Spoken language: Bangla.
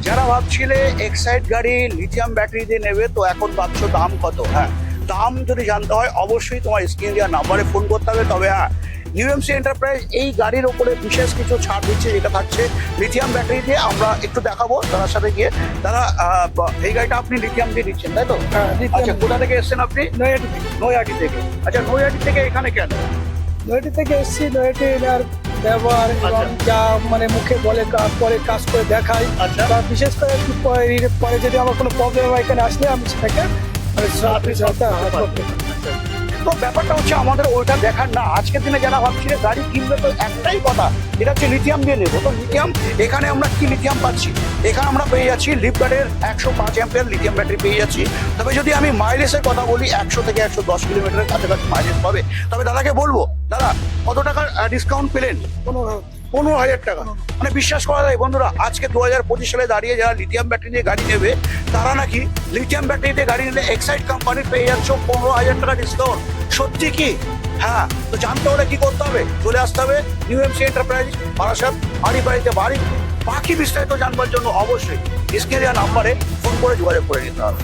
যারা ভাবছিলে এক্সাইড গাড়ি লিথিয়াম ব্যাটারি দিয়ে নেবে, তো এখন ভাবছো দাম কত। হ্যাঁ, দাম যদি জানতে হয় অবশ্যই তোমার স্ক্রিন দেওয়ার নাম্বারে ফোন করতে হবে। তবে হ্যাঁ, ইউএমসি এন্টারপ্রাইজ এই গাড়ির ওপরে বিশেষ কিছু ছাড় দিচ্ছে, যেটা থাকছে লিথিয়াম ব্যাটারি দিয়ে। আমরা একটু দেখাবো দাদার সাথে গিয়ে। দাদা, এই গাড়িটা আপনি লিথিয়াম দিয়ে দিচ্ছেন, তাই তো? আচ্ছা, কোথা থেকে এসছেন আপনি? নৈহাটি থেকে। আচ্ছা, নৈহাটি থেকে এখানে কেন? নৈহাটি থেকে এসেছি। নৈহাটি এনার ব্যবহার এবং যা মানে মুখে বলে পরে কাজ করে দেখায়। আচ্ছা। বা বিশেষ করে একটু পরে যদি আমার কোনো প্রবলেম হয় এখানে আসলে আমি সেটাকে মানে তো ব্যাপারটা হচ্ছে আমাদের ওইটা দেখার না। আজকের দিনে যারা ভাবছিল গাড়ি কিনবে, তো একটাই কথা, এটা হচ্ছে লিথিয়াম দিয়ে নেবো। তো লিথিয়াম, এখানে আমরা কি লিথিয়াম পাচ্ছি? এখানে আমরা পেয়ে যাচ্ছি লিপগার্ডের 105 অ্যাম্পিয়ার লিথিয়াম ব্যাটারি পেয়ে যাচ্ছি। তবে যদি আমি মাইলেজের কথা বলি, 100 থেকে 110 কিলোমিটারের কাছাকাছি মাইলেজ পাবে। তবে দাদাকে বলবো, দাদা কত টাকার ডিসকাউন্ট পেলেন? 15,000 টাকা। মানে বিশ্বাস করা যায় বন্ধুরা, আজকে 2025 সালে দাঁড়িয়ে যারা লিথিয়াম ব্যাটারি দিয়ে গাড়ি নেবে, তারা নাকি লিথিয়াম ব্যাটারি দিয়ে গাড়ি নিলে এক্সাইড কোম্পানির পেয়ে যাচ্ছে 15,000 টাকা ডিসকাউন্ট। সত্যি কি? হ্যাঁ, তো জানতে হলে কি করতে হবে? চলে আসতে হবে ইউএমসি এন্টারপ্রাইজ, বারাসাত, বাড়িতে বাড়ি। বাকি বিস্তারিত জানবার জন্য অবশ্যই স্ক্রিনে দেওয়া নাম্বারে ফোন করে যোগাযোগ করে নিতে হবে।